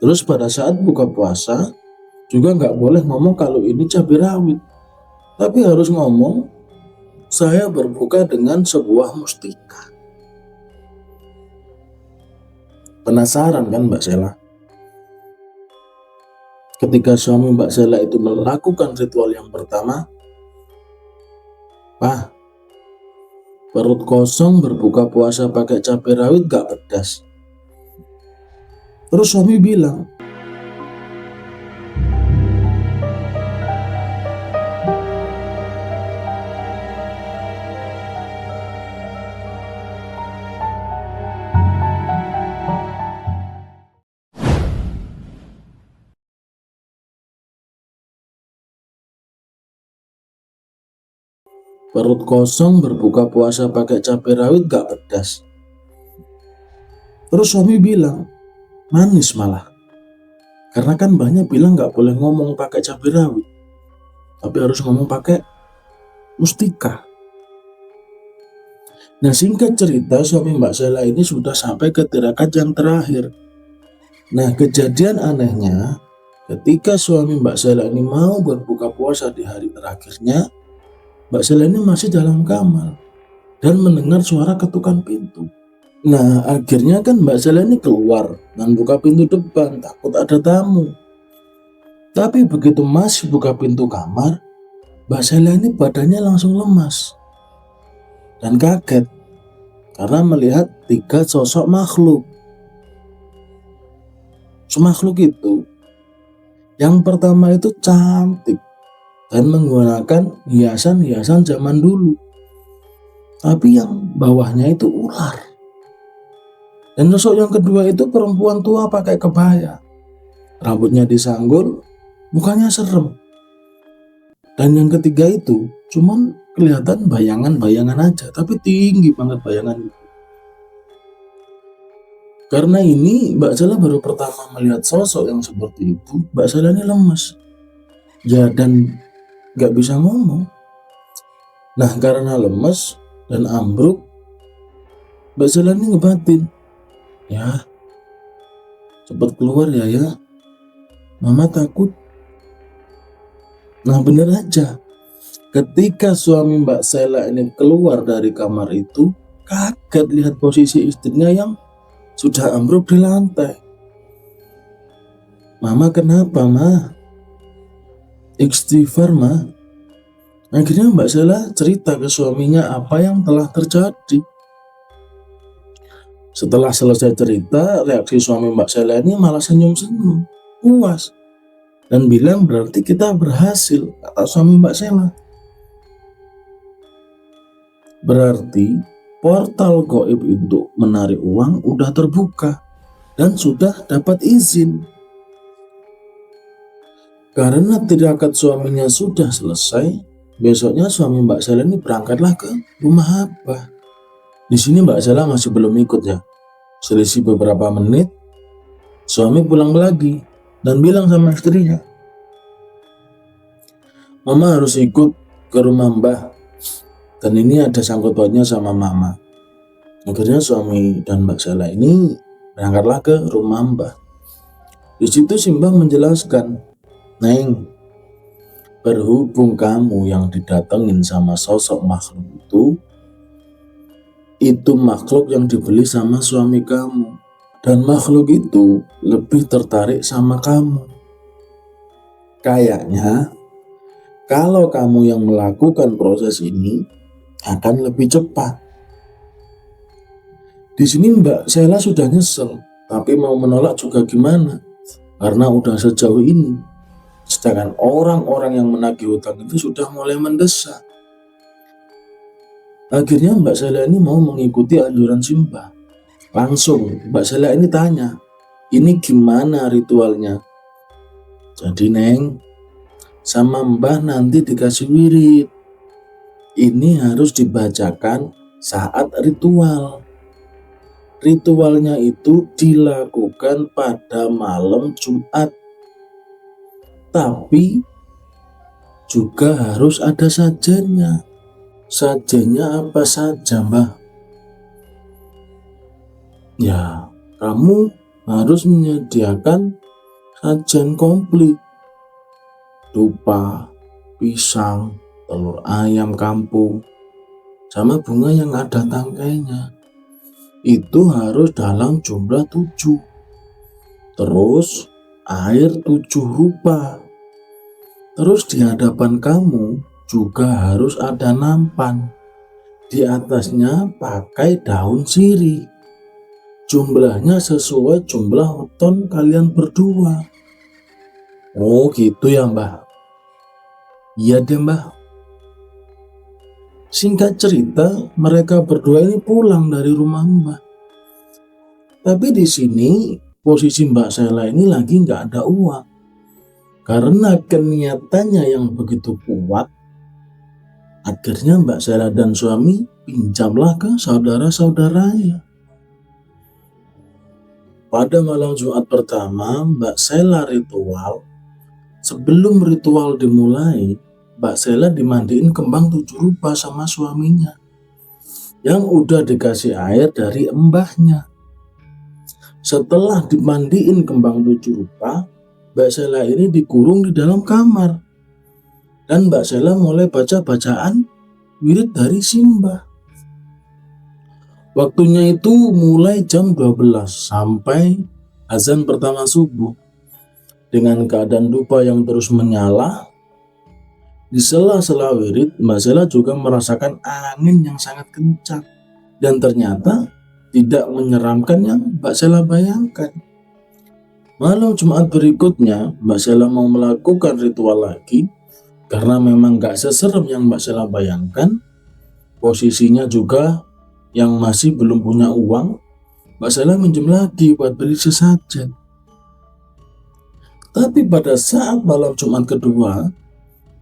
Terus pada saat buka puasa juga nggak boleh ngomong kalau ini cabai rawit, tapi harus ngomong saya berbuka dengan sebuah mustika. Penasaran kan Mbak Sela? Ketika suami Mbak Sela itu melakukan ritual yang pertama, "Pah, perut kosong berbuka puasa pakai cabai rawit gak pedas?" Terus suami bilang, perut kosong berbuka puasa pakai cabai rawit gak pedas? Terus suami bilang, manis malah. Karena kan banyak bilang gak boleh ngomong pakai cabai rawit, tapi harus ngomong pakai mustika. Nah, singkat cerita, suami Mbak Sela ini sudah sampai ke tirakat yang terakhir. Nah, kejadian anehnya, ketika suami Mbak Sela ini mau berbuka puasa di hari terakhirnya, Mbak Sela ini masih dalam kamar dan mendengar suara ketukan pintu. Nah, akhirnya kan Mbak Sela ini keluar dan buka pintu depan, takut ada tamu. Tapi begitu masih buka pintu kamar, Mbak Sela ini badannya langsung lemas dan kaget karena melihat 3 sosok makhluk. Makhluk itu, yang pertama itu cantik dan menggunakan hiasan-hiasan zaman dulu. Tapi yang bawahnya itu ular. Dan sosok yang kedua itu perempuan tua pakai kebaya. Rambutnya disanggul, mukanya serem. Dan yang ketiga itu cuman kelihatan bayangan-bayangan aja, tapi tinggi banget bayangan itu. Karena ini Mbak Sela baru pertama melihat sosok yang seperti itu, Mbak Sela ini lemes. Ya, dan gak bisa ngomong. Nah, karena lemes dan ambruk, Mbak Sela ini ngebatin, ya cepet keluar ya, mama takut. Nah, bener aja, ketika suami Mbak Sela ini keluar dari kamar itu, kaget lihat posisi istrinya yang sudah ambruk di lantai. Mama kenapa, Ma? Istighfar, Ma. Akhirnya Mbak Sela cerita ke suaminya apa yang telah terjadi. Setelah selesai cerita, reaksi suami Mbak Sela ini malah senyum-senyum, puas, dan bilang berarti kita berhasil, kata suami Mbak Sela. Berarti portal gaib untuk menarik uang udah terbuka dan sudah dapat izin. Karena tirakat suaminya sudah selesai, besoknya suami Mbak Sela ini berangkatlah ke rumah Abah. Di sini Mbak Sela masih belum ikut ya. Selisih beberapa menit, suami pulang lagi dan bilang sama istrinya, Mama harus ikut ke rumah Mbah, dan ini ada sangkut pautnya sama Mama. Akhirnya suami dan Mbak Sela ini berangkatlah ke rumah Mbah. Di situ si Mbah menjelaskan, Neng, berhubung kamu yang didatengin sama sosok makhluk itu makhluk yang dibeli sama suami kamu. Dan makhluk itu lebih tertarik sama kamu. Kayaknya kalau kamu yang melakukan proses ini akan lebih cepat. Di sini Mbak Sela sudah nyesel, tapi mau menolak juga gimana? Karena udah sejauh ini. Sedangkan orang-orang yang menagih hutang itu sudah mulai mendesak. Akhirnya Mbak Sela ini mau mengikuti anjuran si Mbah. Langsung Mbak Sela ini tanya, ini gimana ritualnya? Jadi Neng, sama Mbah nanti dikasih wirid. Ini harus dibacakan saat ritual. Ritualnya itu dilakukan pada malam Jumat. Tapi juga harus ada sajennya. Sajennya apa saja, Mbah? Ya, kamu harus menyediakan sajian komplit, dupa, pisang, telur ayam kampung, sama bunga yang ada tangkainya. Itu harus dalam jumlah 7. Terus air 7 rupa. Terus di hadapan kamu juga harus ada nampan. Di atasnya pakai daun sirih. Jumlahnya sesuai jumlah weton kalian berdua. Oh gitu ya Mbah? Iya deh Mbah. Singkat cerita, mereka berdua ini pulang dari rumah Mbah. Tapi di sini posisi Mbak Sela ini lagi nggak ada uang. Karena keniatannya yang begitu kuat, akhirnya Mbak Sela dan suami pinjamlah ke saudara-saudaranya. Pada malam Jumat pertama, Mbak Sela ritual. Sebelum ritual dimulai, Mbak Sela dimandiin kembang 7 rupa sama suaminya yang udah dikasih air dari embahnya. Setelah dimandiin kembang 7 rupa, Mbak Sela ini dikurung di dalam kamar. Dan Mbak Sela mulai baca bacaan wirid dari Simbah. Waktunya itu mulai jam 12 sampai azan pertama subuh. Dengan keadaan dupa yang terus menyala, di sela-sela wirid, Mbak Sela juga merasakan angin yang sangat kencang. Dan ternyata tidak menyeramkan yang Mbak Sela bayangkan. Malam Jumat berikutnya, Mbak Sela mau melakukan ritual lagi. Karena memang gak seserem yang Mbak Sela bayangkan. Posisinya juga yang masih belum punya uang, Mbak Sela minjem lagi buat beli sesajen. Tapi pada saat malam Jumat kedua,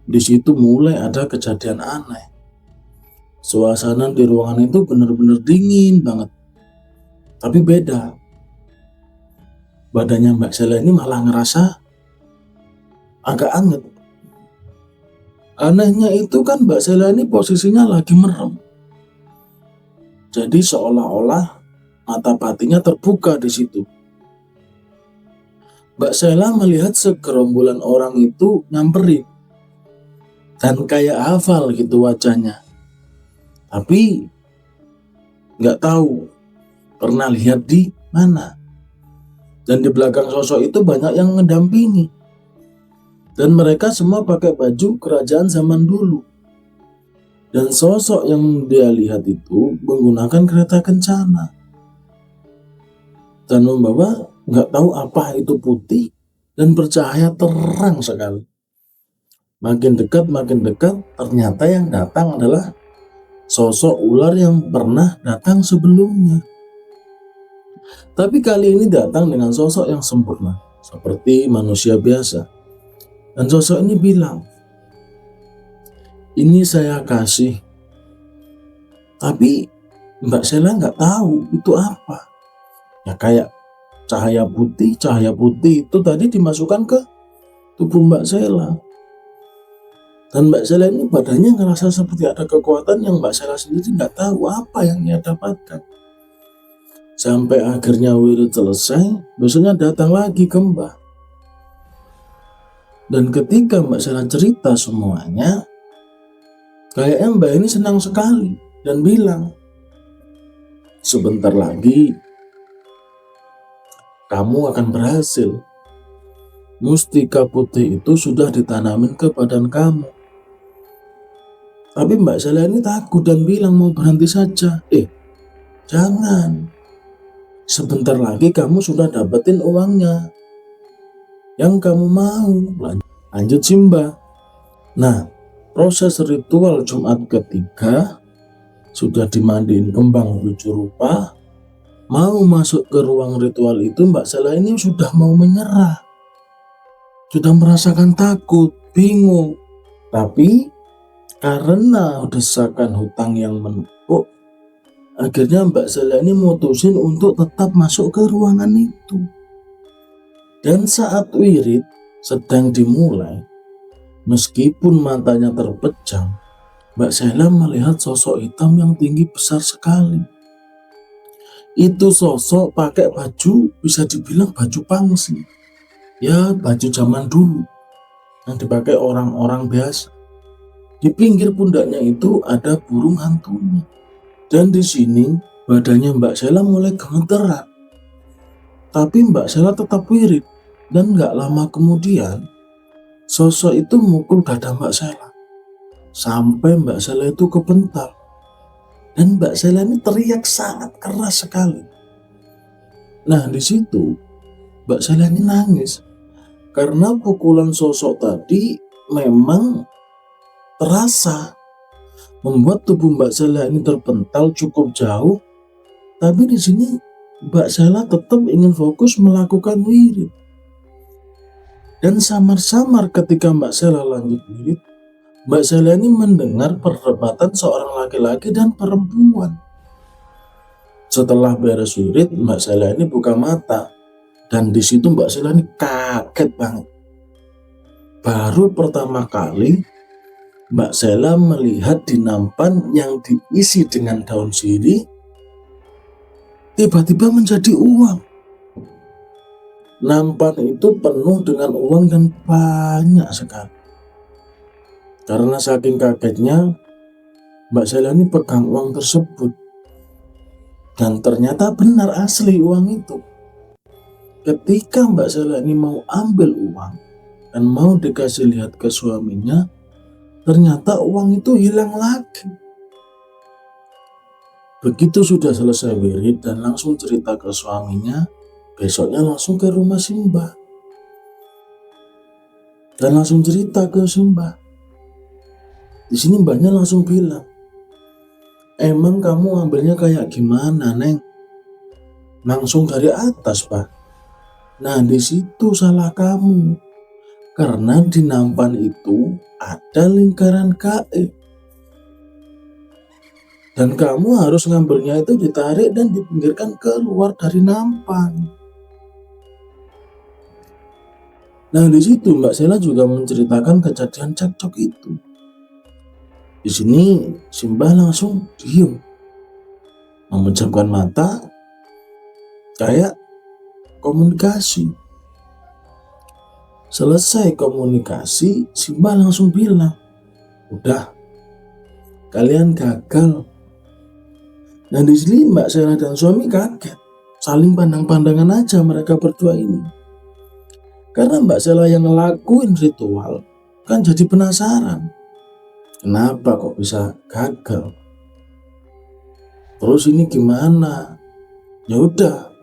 di situ mulai ada kejadian aneh. Suasana di ruangan itu benar-benar dingin banget. Tapi beda. Badannya Mbak Sela ini malah ngerasa agak anget. Anehnya itu kan Mbak Sela ini posisinya lagi merem. Jadi seolah-olah mata batinnya terbuka di situ. Mbak Sela melihat segerombolan orang itu nyamperin. Dan kayak hafal gitu wajahnya. Tapi nggak tahu pernah lihat di mana. Dan di belakang sosok itu banyak yang mendampingi. Dan mereka semua pakai baju kerajaan zaman dulu. Dan sosok yang dia lihat itu menggunakan kereta kencana. Dan membawa nggak tahu apa itu putih dan bercahaya terang sekali. Makin dekat, ternyata yang datang adalah sosok ular yang pernah datang sebelumnya. Tapi kali ini datang dengan sosok yang sempurna, seperti manusia biasa. Dan sosok ini bilang, "Ini saya kasih." Tapi Mbak Sela nggak tahu itu apa. Ya kayak cahaya putih itu tadi dimasukkan ke tubuh Mbak Sela. Dan Mbak Sela ini badannya ngerasa seperti ada kekuatan yang Mbak Sela sendiri nggak tahu apa yang ia dapatkan. Sampai akhirnya wirid selesai, besoknya datang lagi ke Mbah. Dan ketika Mbak Sela cerita semuanya, kayaknya Mbak ini senang sekali dan bilang, "Sebentar lagi kamu akan berhasil. Mustika putih itu sudah ditanamin ke badan kamu." Tapi Mbak Sela ini takut dan bilang mau berhenti saja. Jangan. Sebentar lagi kamu sudah dapetin uangnya yang kamu mau. Lanjut Simbah. Nah, proses ritual Jumat ketiga sudah dimandiin kembang 7 rupa. Mau masuk ke ruang ritual itu, Mbak Sela ini sudah mau menyerah. Sudah merasakan takut, bingung. Tapi karena desakan hutang yang menumpuk, akhirnya Mbak Sela ini mutusin untuk tetap masuk ke ruangan itu. Dan saat wirid sedang dimulai, meskipun matanya terpejam, Mbak Sela melihat sosok hitam yang tinggi besar sekali. Itu sosok pakai baju bisa dibilang baju pangsi ya baju zaman dulu yang dipakai orang-orang biasa. Di pinggir pundaknya itu ada burung hantunya. Dan di sini badannya Mbak Sela mulai gemeteran. Tapi Mbak Sela tetap wirid. Dan gak lama kemudian sosok itu mukul dada Mbak Sela. Sampai Mbak Sela itu kepental. Dan Mbak Sela ini teriak sangat keras sekali. Nah di situ Mbak Sela ini nangis. Karena pukulan sosok tadi memang terasa membuat tubuh Mbak Sela ini terpental cukup jauh, tapi di sini Mbak Sela tetap ingin fokus melakukan wirid. Dan samar-samar ketika Mbak Sela lanjut wirid, Mbak Sela ini mendengar perdebatan seorang laki-laki dan perempuan. Setelah beres wirid, Mbak Sela ini buka mata, dan di situ Mbak Sela ini kaget banget. Baru pertama kali Mbak Sela melihat di nampan yang diisi dengan daun sirih tiba-tiba menjadi uang. Nampan itu penuh dengan uang dan banyak sekali. Karena saking kagetnya, Mbak Sela ini pegang uang tersebut. Dan ternyata benar asli uang itu. Ketika Mbak Sela ini mau ambil uang dan mau dikasih lihat ke suaminya, ternyata uang itu hilang lagi. Begitu sudah selesai wirid dan langsung cerita ke suaminya, besoknya langsung ke rumah Simbah. Dan langsung cerita ke Simbah. Di sini mbahnya langsung bilang, emang kamu ambilnya kayak gimana, Neng? Langsung dari atas, Pak. Nah, di situ salah kamu. Karena di nampan itu ada lingkaran gaib. Dan kamu harus ngambilnya itu ditarik dan dipinggirkan keluar dari nampan. Nah, di situ Mbak Sela juga menceritakan kejadian cekcok itu. Di sini Simbah langsung diem, memejamkan mata, kayak komunikasi. Selesai komunikasi, Simbah langsung bilang, udah, kalian gagal. Nah di sini Mbak Sela dan suami kaget, saling pandang-pandangan aja mereka berdua ini. Karena Mbak Sela yang ngelakuin ritual kan jadi penasaran, kenapa kok bisa gagal? Terus ini gimana? Ya udah,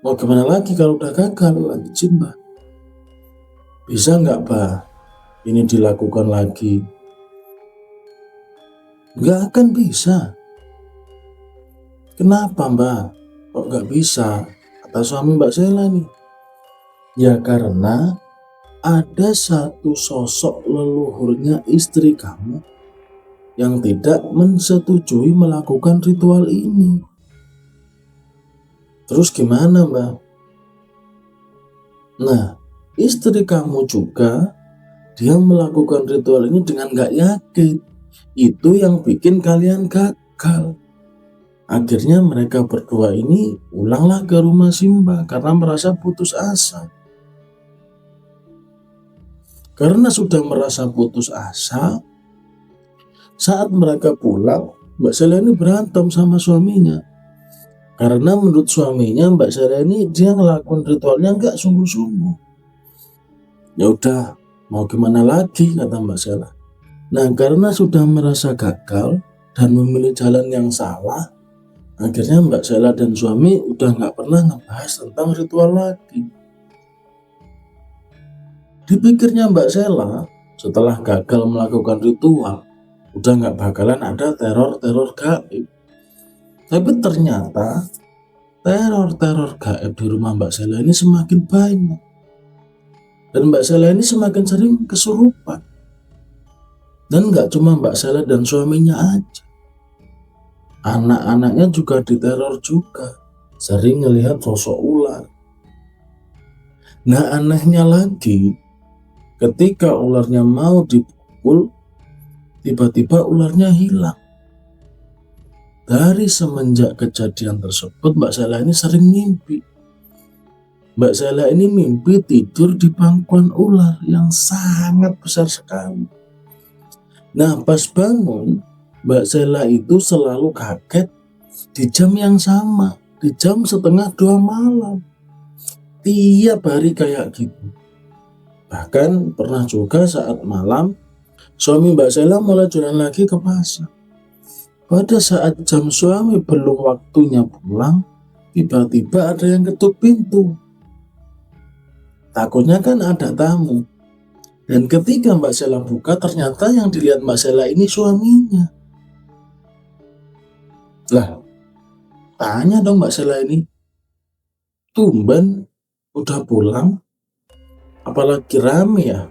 mau gimana lagi kalau udah gagal? Lanjut Simbah. Bisa nggak, Bah, ini dilakukan lagi? Nggak akan bisa. Kenapa, Mbak? Kok nggak bisa? Kata suami Mbak Sela nih. Ya karena ada satu sosok leluhurnya istri kamu yang tidak mensetujui melakukan ritual ini. Terus gimana, Mbak? Nah, istri kamu juga, dia melakukan ritual ini dengan gak yakin. Itu yang bikin kalian gagal. Akhirnya mereka berdua ini pulanglah ke rumah Simbah karena merasa putus asa. Karena sudah merasa putus asa, saat mereka pulang, Mbak Sela ini berantem sama suaminya. Karena menurut suaminya Mbak Sela ini dia ngelakuin ritualnya gak sungguh-sungguh. Ya udah, mau gimana lagi, kata Mbak Sela. Nah, karena sudah merasa gagal dan memilih jalan yang salah, akhirnya Mbak Sela dan suami udah gak pernah ngebahas tentang ritual lagi. Dipikirnya Mbak Sela, setelah gagal melakukan ritual, udah gak bakalan ada teror-teror gaib. Tapi ternyata teror-teror gaib di rumah Mbak Sela ini semakin banyak. Dan Mbak Sela ini semakin sering kesurupan. Dan gak cuma Mbak Sela dan suaminya aja. Anak-anaknya juga diteror juga. Sering ngelihat sosok ular. Nah anehnya lagi, ketika ularnya mau dipukul, tiba-tiba ularnya hilang. Dari semenjak kejadian tersebut Mbak Sela ini sering mimpi. Mbak Sela ini mimpi tidur di pangkuan ular yang sangat besar sekali. Nah, pas bangun, Mbak Sela itu selalu kaget di jam yang sama, di jam 1:30 malam. Tiap hari kayak gitu. Bahkan pernah juga saat malam, suami Mbak Sela mulai jalan lagi ke pasar. Pada saat jam suami belum waktunya pulang, tiba-tiba ada yang ketuk pintu. Takutnya kan ada tamu. Dan ketika Mbak Sela buka, ternyata yang dilihat Mbak Sela ini suaminya. Lah, tanya dong Mbak Sela ini, tumben udah pulang, apalagi rame ya?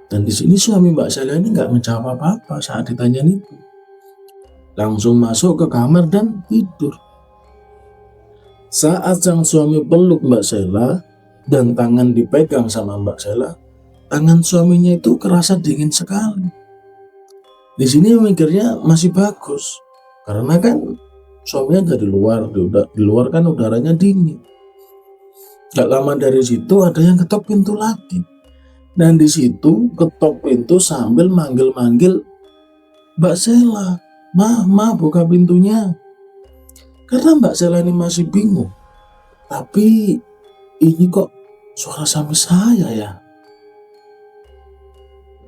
Dan di sini suami Mbak Sela ini nggak menjawab apa-apa saat ditanya itu. Langsung masuk ke kamar dan tidur. Saat sang suami peluk Mbak Sela dan tangan dipegang sama Mbak Sela, tangan suaminya itu kerasa dingin sekali. Di sini mikirnya masih bagus, karena kan suaminya dari luar, di luar kan udaranya dingin. Gak lama dari situ ada yang ketok pintu lagi. Dan di situ ketok pintu sambil manggil-manggil Mbak Sela, Ma, buka pintunya. Karena Mbak Sela ini masih bingung. Tapi ini kok suara suami saya ya?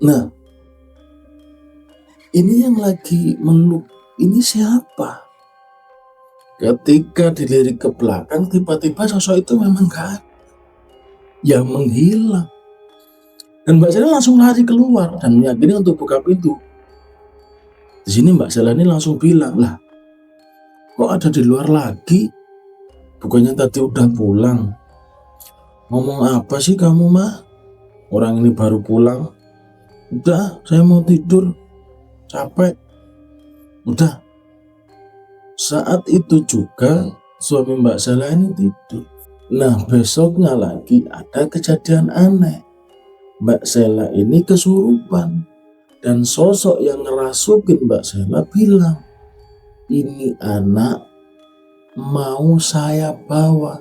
Nah, ini yang lagi meluk, ini siapa? Ketika dilirik ke belakang, tiba-tiba sosok itu memang gak ada, yang menghilang. Dan Mbak Sela langsung lari keluar dan meyakini untuk buka pintu. Di sini Mbak Sela ini langsung bilang, lah kok ada di luar lagi? Bukannya tadi udah pulang? Ngomong apa sih kamu mah? Orang ini baru pulang. Udah, saya mau tidur, capek. Udah. Saat itu juga suami Mbak Sela ini tidur. Nah, besoknya lagi ada kejadian aneh. Mbak Sela ini kesurupan. Dan sosok yang ngerasukin Mbak Sela bilang, ini anak mau saya bawa.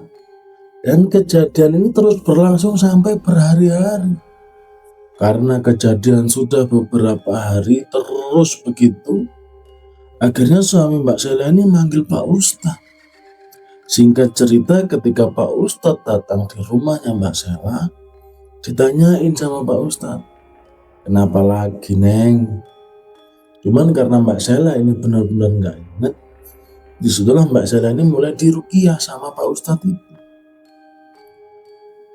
Dan kejadian ini terus berlangsung sampai berhari-hari. Karena kejadian sudah beberapa hari terus begitu, akhirnya suami Mbak Sela ini manggil Pak Ustadz. Singkat cerita, ketika Pak Ustadz datang di rumahnya Mbak Sela, ditanyain sama Pak Ustadz, kenapa lagi Neng? Cuman karena Mbak Sela ini benar-benar nggak inget, disitulah Mbak Sela ini mulai diruqyah sama Pak Ustadz itu.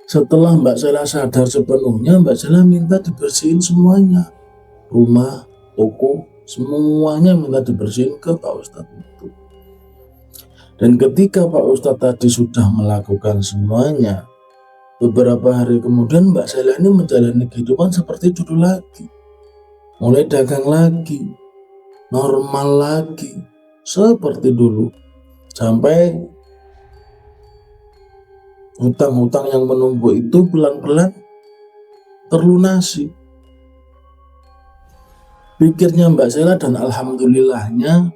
Setelah Mbak Sela sadar sepenuhnya, Mbak Sela minta dibersihin semuanya. Rumah, toko, semuanya minta dibersihin ke Pak Ustadz itu. Dan ketika Pak Ustadz tadi sudah melakukan semuanya, beberapa hari kemudian Mbak Sela ini menjalani kehidupan seperti dulu lagi. Mulai dagang lagi, normal lagi, seperti dulu. Sampai hutang-hutang yang menumpuk itu pelan-pelan terlunasi. Pikirnya Mbak Sela, dan alhamdulillahnya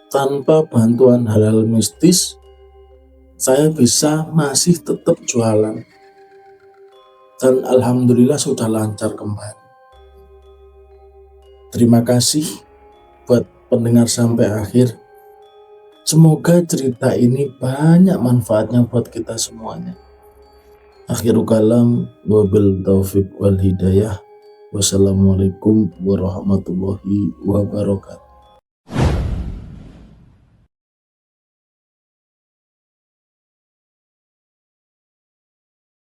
tanpa bantuan hal-hal mistis, saya bisa masih tetap jualan. Dan alhamdulillah sudah lancar kembali. Terima kasih buat pendengar sampai akhir. Semoga cerita ini banyak manfaatnya buat kita semuanya. Akhirul kalam, wabil taufiq wal hidayah. Wassalamualaikum warahmatullahi wabarakatuh.